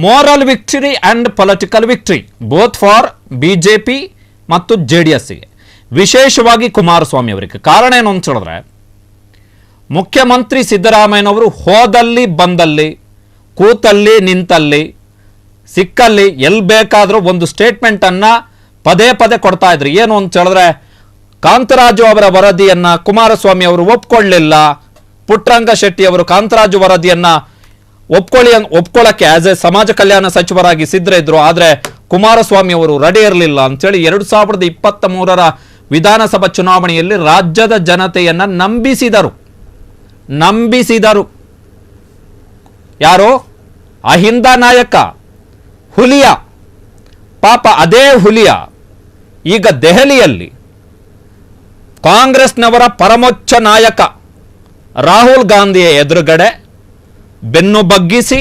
Moral victory and political victory both for BJP ಮತ್ತು ಜೆಡಿಎಸ್ಗೆ, ವಿಶೇಷವಾಗಿ ಕುಮಾರಸ್ವಾಮಿ ಅವರಿಗೆ. ಕಾರಣ ಏನು ಅಂತ ಹೇಳಿದ್ರೆ, ಮುಖ್ಯಮಂತ್ರಿ ಸಿದ್ದರಾಮಯ್ಯನವರು ಹೋದಲ್ಲಿ ಬಂದಲ್ಲಿ ಕೂತಲ್ಲಿ ನಿಂತಲ್ಲಿ ಸಿಕ್ಕಲ್ಲಿ ಎಲ್ಲಿ ಬೇಕಾದರೂ ಒಂದು ಸ್ಟೇಟ್ಮೆಂಟನ್ನು ಪದೇ ಪದೇ ಕೊಡ್ತಾ ಇದ್ರು. ಏನು ಅಂತ ಹೇಳಿದ್ರೆ, ಕಾಂತರಾಜು ಅವರ ವರದಿಯನ್ನು ಕುಮಾರಸ್ವಾಮಿ ಅವರು ಒಪ್ಕೊಳ್ಳಿಲ್ಲ, ಪುಟ್ಟರಂಗ ಶೆಟ್ಟಿ ಅವರು ಕಾಂತರಾಜು ವರದಿಯನ್ನು ಒಪ್ಕೊಳ್ಳೋಕ್ಕೆ ಆಸ್ ಎ ಸಮಾಜ ಕಲ್ಯಾಣ ಸಚಿವರಾಗಿ ಸಿದ್ಧ ಇದ್ರು, ಆದರೆ ಕುಮಾರಸ್ವಾಮಿ ಅವರು ರೆಡಿ ಇರಲಿಲ್ಲ ಅಂತೇಳಿ 2023ರ ವಿಧಾನಸಭಾ ಚುನಾವಣೆಯಲ್ಲಿ ರಾಜ್ಯದ ಜನತೆಯನ್ನು ನಂಬಿಸಿದರು. ಯಾರೋ ಅಹಿಂದ ನಾಯಕ ಹುಲಿಯ, ಪಾಪ ಅದೇ ಹುಲಿಯ ಈಗ ದೆಹಲಿಯಲ್ಲಿ ಕಾಂಗ್ರೆಸ್ನವರ ಪರಮೋಚ್ಚ ನಾಯಕ ರಾಹುಲ್ ಗಾಂಧಿಯ ಎದುರುಗಡೆ ಬೆನ್ನು ಬಗ್ಗಿಸಿ,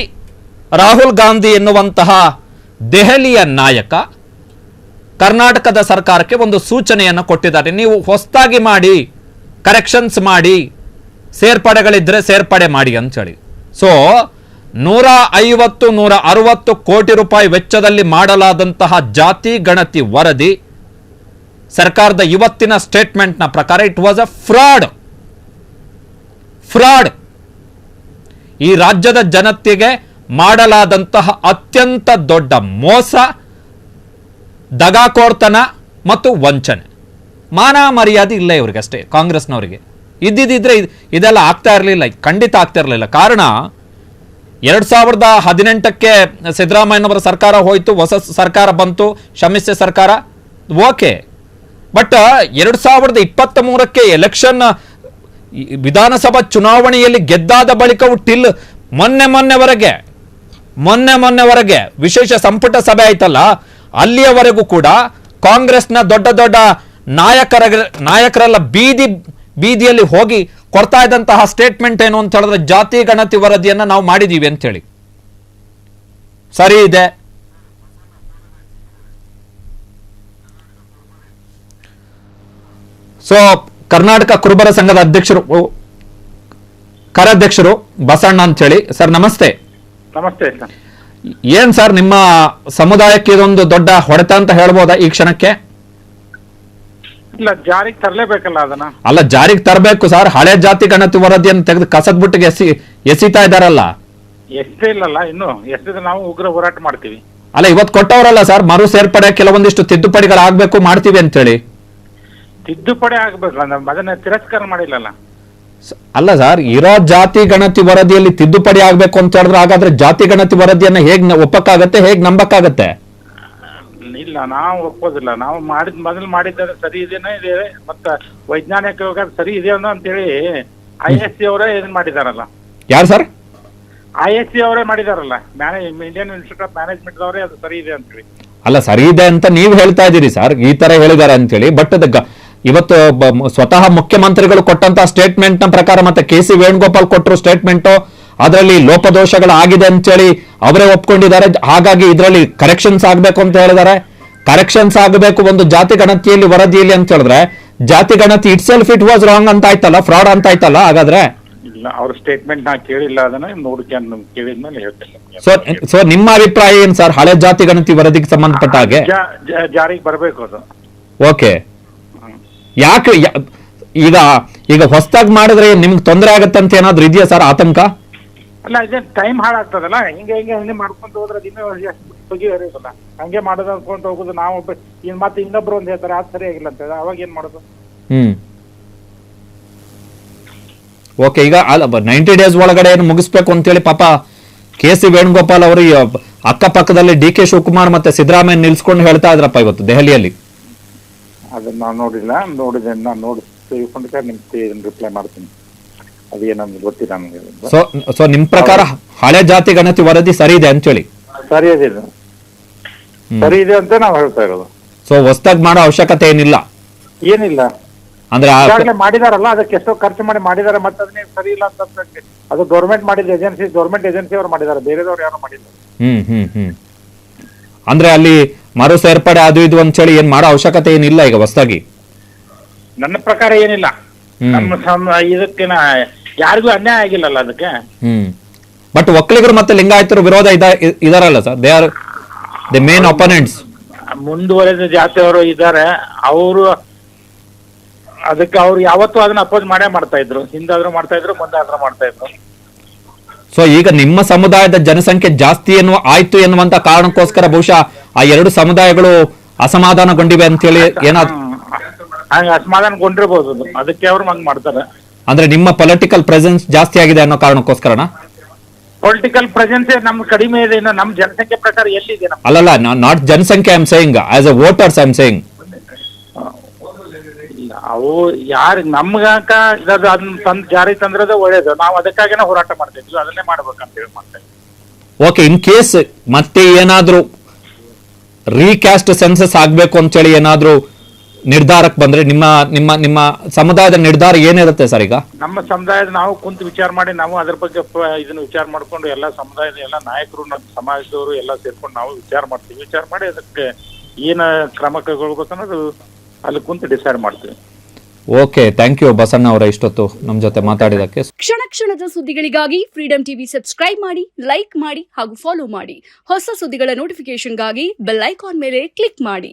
ರಾಹುಲ್ ಗಾಂಧಿ ಎನ್ನುವಂತಹ ದೆಹಲಿಯ ನಾಯಕ ಕರ್ನಾಟಕದ ಸರ್ಕಾರಕ್ಕೆ ಒಂದು ಸೂಚನೆಯನ್ನು ಕೊಟ್ಟಿದ್ದಾರೆ. ನೀವು ಹೊಸದಾಗಿ ಮಾಡಿ, ಕರೆಕ್ಷನ್ಸ್ ಮಾಡಿ, ಸೇರ್ಪಡೆಗಳಿದ್ರೆ ಸೇರ್ಪಡೆ ಮಾಡಿ ಅಂತೇಳಿ. ಸೊ 150-160 ಕೋಟಿ ರೂಪಾಯಿ ವೆಚ್ಚದಲ್ಲಿ ಮಾಡಲಾದಂತಹ ಜಾತಿ ಗಣತಿ ವರದಿ ಸರ್ಕಾರದ ಇವತ್ತಿನ ಸ್ಟೇಟ್ಮೆಂಟ್ನ ಪ್ರಕಾರ ಇಟ್ ವಾಸ್ ಅ ಫ್ರಾಡ್. ಈ ರಾಜ್ಯದ ಜನತೆಗೆ ಮಾಡಲಾದಂತಹ ಅತ್ಯಂತ ದೊಡ್ಡ ಮೋಸ, ದಗಾಕೋರ್ತನ ಮತ್ತು ವಂಚನೆ. ಮಾನ ಮರ್ಯಾದೆ ಇಲ್ಲ ಇವರಿಗೆ ಅಷ್ಟೇ, ಕಾಂಗ್ರೆಸ್ನವರಿಗೆ. ಇದ್ದಿದ್ರೆ ಇದೆಲ್ಲ ಆಗ್ತಾ ಇರಲಿಲ್ಲ, ಖಂಡಿತ ಆಗ್ತಾ ಇರಲಿಲ್ಲ. ಕಾರಣ 2018ಕ್ಕೆ ಸಿದ್ದರಾಮಯ್ಯನವರ ಸರ್ಕಾರ ಹೋಯಿತು, ಹೊಸ ಸರ್ಕಾರ ಬಂತು, ಸಮ್ಮಿಶ್ರ ಸರ್ಕಾರ, ಓಕೆ. ಬಟ್ 2023ಕ್ಕೆ ಎಲೆಕ್ಷನ್ ವಿಧಾನಸಭಾ ಚುನಾವಣೆಯಲ್ಲಿ ಗೆದ್ದಾದ ಬಳಿಕವೂ ಟಿಲ್ ಮೊನ್ನೆವರೆಗೆ ವಿಶೇಷ ಸಂಪುಟ ಸಭೆ ಆಯ್ತಲ್ಲ, ಅಲ್ಲಿಯವರೆಗೂ ಕೂಡ ಕಾಂಗ್ರೆಸ್ನ ದೊಡ್ಡ ದೊಡ್ಡ ನಾಯಕರೆಲ್ಲ ಬೀದಿಯಲ್ಲಿ ಹೋಗಿ ಕೊಡ್ತಾ ಇದ್ದಂತಹ ಸ್ಟೇಟ್ಮೆಂಟ್ ಏನು ಅಂತ ಹೇಳಿದ್ರೆ, ಜಾತಿ ಗಣತಿ ವರದಿಯನ್ನು ನಾವು ಮಾಡಿದೀವಿ ಅಂತೇಳಿ. ಸರಿ ಇದೆ. ಸೊ ಕರ್ನಾಟಕ ಕುರುಬರ ಸಂಘದ ಕಾರ್ಯಾಧ್ಯಕ್ಷರು ಬಸಣ್ಣ ಅಂತ ಹೇಳಿ. ಸರ್ ನಮಸ್ತೆ. ನಮಸ್ತೆ ಸರ್. ಏನ್ ಸರ್ ನಿಮ್ಮ ಸಮುದಾಯಕ್ಕೆ ಇದೊಂದು ದೊಡ್ಡ ಹೊಡೆತ ಅಂತ ಹೇಳ್ಬೋದಾ ಈ ಕ್ಷಣಕ್ಕೆ? ಇಲ್ಲ, ಜಾರಿಗೆ ತರಲೇಬೇಕಲ್ಲ ಅದನ್ನ. ಅಲ್ಲ, ಜಾರಿಗೆ ತರಬೇಕು ಸರ್. ಹಳೆ ಜಾತಿ ಗಣತಿ ವರದಿಯನ್ನು ತೆಗೆದು ಕಸದ ಬುಟ್ಟಿಗೆ ಎಸಿತಾ ಇದಾರಲ್ಲ. ಎಷ್ಟೇ ಇಲ್ಲಲ್ಲ, ಇನ್ನು ಎಷ್ಟಿದೆ ನಾವು ಉಗ್ರ ಹೋರಾಟ ಮಾಡ್ತೀವಿ. ಅಲ್ಲ, ಇವತ್ತು ಕೊಟ್ಟವರಲ್ಲ ಸರ್, ಮರು ಸೇರ್ಪಡೆ ಕೆಲವೊಂದಿಷ್ಟು ತಿದ್ದುಪಡಿಗಳಾಗಬೇಕು ಮಾಡ್ತೀವಿ ಅಂತೇಳಿ. ತಿದ್ದುಪಡಿ ಆಗ್ಬೇಕಲ್ಲ, ಅದನ್ನ ತಿರಸ್ಕಾರ ಮಾಡಿಲ್ಲಲ್ಲ. ಅಲ್ಲ ಸರ್, ಇರೋ ಜಾತಿ ಗಣತಿ ವರದಿಯಲ್ಲಿ ತಿದ್ದುಪಡಿ ಆಗ್ಬೇಕು ಅಂತ ಹೇಳಿದ್ರೆ, ಹಾಗಾದ್ರೆ ಜಾತಿ ಗಣತಿ ವರದಿಯನ್ನ ಹೇಗ್ ಒಪ್ಪಕ್ಕಾಗತ್ತೆ, ಹೇಗ್ ನಂಬಕ್ಕಾಗತ್ತೆ? ಇಲ್ಲ, ನಾವು ಒಪ್ಪೋದಿಲ್ಲ. ನಾವು ಮೊದಲು ಮಾಡಿದ್ದಾರೆ ಸರಿ ಇದೆನೋ ಇದೆ, ಮತ್ತೆ ವೈಜ್ಞಾನಿಕ ಸರಿ ಇದೆ ಅಂತೇಳಿ ISC ಅವರೇ ಇದನ್ನ ಮಾಡಿದಾರಲ್ಲ. ಯಾರು ಸರ್? ISC ಅವರೇ ಮಾಡಿದಾರಲ್ಲ, ಇಂಡಿಯನ್ ಇನ್ಸ್ಟಿಟ್ಯೂಟ್ ಆಫ್ ಮ್ಯಾನೇಜ್ಮೆಂಟ್ ಅವರೇ ಅದು ಸರಿ ಇದೆ ಅಂತೇಳಿ. ಅಲ್ಲ, ಸರಿ ಇದೆ ಅಂತ ನೀವು ಹೇಳ್ತಾ ಇದ್ದೀರಿ ಸರ್, ಈ ತರ ಹೇಳಿದ್ದಾರೆ ಅಂತೇಳಿ. ಬಟ್ ಇವತ್ತು ಸ್ವತಃ ಮುಖ್ಯಮಂತ್ರಿಗಳು ಕೊಟ್ಟಂತಹ ಸ್ಟೇಟ್ಮೆಂಟ್ ನ ಪ್ರಕಾರ, ಮತ್ತೆ KC ವೇಣುಗೋಪಾಲ್ ಕೊಟ್ಟರು ಸ್ಟೇಟ್ಮೆಂಟ್, ಅದರಲ್ಲಿ ಲೋಪದೋಷಗಳು ಆಗಿದೆ ಅಂತೇಳಿ ಅವರೇ ಒಪ್ಕೊಂಡಿದ್ದಾರೆ. ಹಾಗಾಗಿ ಇದರಲ್ಲಿ ಕರೆಕ್ಷನ್ಸ್ ಆಗ್ಬೇಕು ಅಂತ ಹೇಳಿದ್ದಾರೆ. ಕರೆಕ್ಷನ್ಸ್ ಆಗಬೇಕು ಒಂದು ಜಾತಿ ಗಣತಿಯಲ್ಲಿ ವರದಿಯಲ್ಲಿ ಅಂತ ಹೇಳಿದ್ರೆ, ಜಾತಿ ಗಣತಿ ಇಟ್ ಸೆಲ್ಫ್ ವಾಸ್ ರಾಂಗ್ ಅಂತ ಆಯ್ತಲ್ಲ, ಫ್ರಾಡ್ ಅಂತ ಆಯ್ತಲ್ಲ. ಹಾಗಾದ್ರೆ ಇಲ್ಲ, ಅವ್ರ ಸ್ಟೇಟ್ಮೆಂಟ್ ನಾ ಕೇಳಿಲ್ಲ, ಅದನ್ನ ನೋಡ್ಕೊಂಡು ಕೇಳಿದ್ಮೇಲೆ ಹೇಳ್ತೇನೆ. ಸೊ ನಿಮ್ಮ ಅಭಿಪ್ರಾಯ ಏನ್ ಸರ್, ಹಳೆ ಜಾತಿ ಗಣತಿ ವರದಿಗೆ ಸಂಬಂಧಪಟ್ಟ ಹಾಗೆ ಜಾರಿಗೆ ಬರಬೇಕು ಅದು? ಓಕೆ. ಯಾಕೆ ಈಗ ಹೊಸದಾಗಿ ಮಾಡಿದ್ರೆ ನಿಮ್ಗೆ ತೊಂದರೆ ಆಗತ್ತೆ ಅಂತ ಏನಾದ್ರು ಇದೆಯಾ ಸರ್ ಆತಂಕ? ಅಲ್ಲ, ಇದೇ ಟೈಮ್ ಹಾಳಾಗ್ತದಲ್ಲ, ಹಿಂಗೆ ಮಾಡ್ಕೊಂತ ಹೋದ್ರೆ ಬಗೆಹರಿಯೋದಲ್ಲ. ಹಂಗೆ ಮಾಡೋದು ಅನ್ಕೊಂತ ಹೋಗುದು. ನಾವು ಮತ್ತೆ ಇನ್ನೊಬ್ರು ಒಂದ್ ಹೇಳ್ತಾರೆ ಅದು ಸರಿಯಾಗಿಲ್ಲ ಅಂತ, ಅವಾಗ ಏನ್ ಮಾಡೋದು? ಓಕೆ. ಈಗ 90 ಡೇಸ್ ಒಳಗಡೆ ಏನು ಮುಗಿಸ್ಬೇಕು ಅಂತೇಳಿ ಪಾಪ KC ವೇಣುಗೋಪಾಲ್ ಅವರು ಅಕ್ಕಪಕ್ಕದಲ್ಲಿ DK ಶಿವಕುಮಾರ್ ಮತ್ತೆ ಸಿದ್ದರಾಮಯ್ಯ ನಿಲ್ಸ್ಕೊಂಡು ಹೇಳ್ತಾ ಇದ್ರಪ್ಪ ಇವತ್ತು ದೆಹಲಿಯಲ್ಲಿ. ಅದನ್ನ ನಾವು ನೋಡಿಲ್ಲ, ನಾನು ನೋಡಿ ತಿಳ್ಕೊಂಡು ನಿಮ್ಗೆ ರಿಪ್ಲೈ ಮಾಡ್ತೀನಿ. ಅದೇನಂದ್ರೆ ಗೊತ್ತಿಲ್ಲ ನಮಗೆ. ಸೊ ನಿಮ್ ಪ್ರಕಾರ ಹಳೆ ಜಾತಿ ಗಣತಿ ವರದಿ ಸರಿ ಇದೆ ಅಂತೇಳಿ? ಸರಿ ಇದೆ ಅಂತ ನಾವು ಹೇಳ್ತಾ ಇರೋದು. ಸೊ ಹೊಸದಾಗಿ ಮಾಡೋ ಅವಶ್ಯಕತೆ ಏನಿಲ್ಲ? ಅಂದ್ರೆ ಮಾಡಿದಾರಲ್ಲ, ಅದಕ್ಕೆ ಎಷ್ಟೋ ಖರ್ಚು ಮಾಡಿದಾರೆ, ಮತ್ತೆ ಅದನ್ನೇ ಸರಿ ಇಲ್ಲ ಅಂತ ಅದು ಗೌರ್ಮೆಂಟ್ ಏಜೆನ್ಸಿ ಅವರು ಮಾಡಿದ್ದಾರೆ, ಬೇರೆದವ್ರು ಯಾರು ಮಾಡಿದ್ದಾರೆ. ಅಂದ್ರೆ ಅಲ್ಲಿ ಮರು ಸೇರ್ಪಡೆ ಅದು ಇದು ಅಂತೇಳಿ ಏನ್ ಮಾಡೋ ಅವಶ್ಯಕತೆ ಏನಿಲ್ಲ ಈಗ ಹೊಸದಾಗಿ? ನನ್ನ ಪ್ರಕಾರ ಏನಿಲ್ಲ. ಇದಕ್ಕೆ ಯಾರಿಗೂ ಅನ್ಯಾಯ ಆಗಿಲ್ಲಲ್ಲ ಅದಕ್ಕೆ. ಬಟ್ ಒಕ್ಕಲಿಗರು ಮತ್ತೆ ಲಿಂಗಾಯತರು ವಿರೋಧ ಇದಾರಲ್ಲ sir, they are the main opponents. ಮುಂದುವರೆದ ಜಾತಿಯವರು ಇದ್ದಾರೆ, ಅವರು ಅದಕ್ಕೆ ಅವ್ರು ಯಾವತ್ತೂ ಅದನ್ನ ಅಪೋಸ್ ಮಾಡೇ ಮಾಡ್ತಾ ಇದ್ರು, ಹಿಂದಾದ್ರೂ ಮಾಡ್ತಾ ಇದ್ರು, ಮುಂದಾದ್ರೂ ಮಾಡ್ತಾ ಇದ್ರು. ಸೊ ಈಗ ನಿಮ್ಮ ಸಮುದಾಯದ ಜನಸಂಖ್ಯೆ ಜಾಸ್ತಿ ಆಯ್ತು ಎನ್ನುವಂತ ಕಾರಣಕ್ಕೋಸ್ಕರ ಬಹುಶಃ ಆ ಎರಡು ಸಮುದಾಯಗಳು ಅಸಮಾಧಾನಗೊಂಡಿವೆ ಅಂತ ಹೇಳಿ ಏನಾದ್ರು ಹಂಗ ಅಸಮಾಧಾನಗೊಂಡಿರ್ಬೋದು, ಅದಕ್ಕೆ ಅವ್ರು ಹಂಗ್ ಮಾಡ್ತಾರೆ. ಅಂದ್ರೆ ನಿಮ್ಮ ಪೊಲಿಟಿಕಲ್ ಪ್ರೆಸೆನ್ಸ್ ಜಾಸ್ತಿ ಆಗಿದೆ ಅನ್ನೋ ಕಾರಣಕ್ಕೋಸ್ಕರನ? ಪೊಲಿಟಿಕಲ್ ಪ್ರೆಸೆನ್ಸ್ ನಮ್ ಕಡಿಮೆ ಇದೆ, ಇನ್ನು ನಮ್ ಜನಸಂಖ್ಯೆ ಪ್ರಕಾರ ಎಲ್ಲಿದೆ? ಅಲ್ಲಲ್ಲ, ನಾಟ್ ಜನಸಂಖ್ಯೆ I am saying, as A voters I am saying. ಅವು ಯಾರು ನಮ್ಗಾಕ ಅದನ್ನ ತಂದ್ ಜಾರಿ ತಂದ್ರದ ಒಳ್ಳೇದು, ನಾವು ಅದಕ್ಕಾಗಿನ ಹೋರಾಟ ಮಾಡ್ತಿದ್ವಿ, ಅದನ್ನೇ ಮಾಡ್ಬೇಕಂತ ಹೇಳಿ ಮಾಡ್ತಾ ಇದ್ವಿ. ಓಕೆ, ಇನ್ ಕೇಸ್ ಮತ್ತೆ ಏನಾದ್ರೂ ರೀಕ್ಯಾಸ್ಟ್ ಸೆನ್ಸಸ್ ಆಗ್ಬೇಕು ಅಂತೇಳಿ ಏನಾದ್ರೂ ನಿರ್ಧಾರಕ್ಕೆ ಬಂದ್ರೆ ನಿಮ್ಮ ನಿಮ್ಮ ನಿಮ್ಮ ಸಮುದಾಯದ ನಿರ್ಧಾರ ಏನಿರುತ್ತೆ ಸರ್? ಈಗ ನಮ್ಮ ಸಮುದಾಯದ ನಾವು ಕುಂತು ವಿಚಾರ ಮಾಡಿ, ನಾವು ಅದ್ರ ಬಗ್ಗೆ ಇದನ್ನ ವಿಚಾರ ಮಾಡ್ಕೊಂಡು ಎಲ್ಲ ಸಮುದಾಯದ ಎಲ್ಲ ನಾಯಕರು, ನಮ್ಮ ಸಮಾಜದವರು ಎಲ್ಲ ಸೇರ್ಕೊಂಡು ನಾವು ವಿಚಾರ ಮಾಡ್ತೀವಿ. ವಿಚಾರ ಮಾಡಿ ಅದಕ್ಕೆ ಏನ ಕ್ರಮ ಕೈಗೊಳ್ಬೇಕು ಅನ್ನೋದು ಅಲ್ಲಿ ಕುಂತು ಡಿಸೈಡ್ ಮಾಡ್ತೀವಿ. ಓಕೆ, ಥ್ಯಾಂಕ್ ಯು ಬಸಣ್ಣ ಅವರ ಇಷ್ಟೊತ್ತು ನಮ್ಮ ಜೊತೆ ಮಾತಾಡಿದಕ್ಕೆ. ಕ್ಷಣ ಕ್ಷಣದ ಸುದ್ದಿಗಳಿಗಾಗಿ ಫ್ರೀಡಂ ಟಿವಿ ಸಬ್ಸ್ಕ್ರೈಬ್ ಮಾಡಿ, ಲೈಕ್ ಮಾಡಿ ಹಾಗೂ ಫಾಲೋ ಮಾಡಿ. ಹೊಸ ಸುದ್ದಿಗಳ ನೋಟಿಫಿಕೇಶನ್ಗಾಗಿ ಬೆಲ್ ಐಕಾನ್ ಮೇಲೆ ಕ್ಲಿಕ್ ಮಾಡಿ.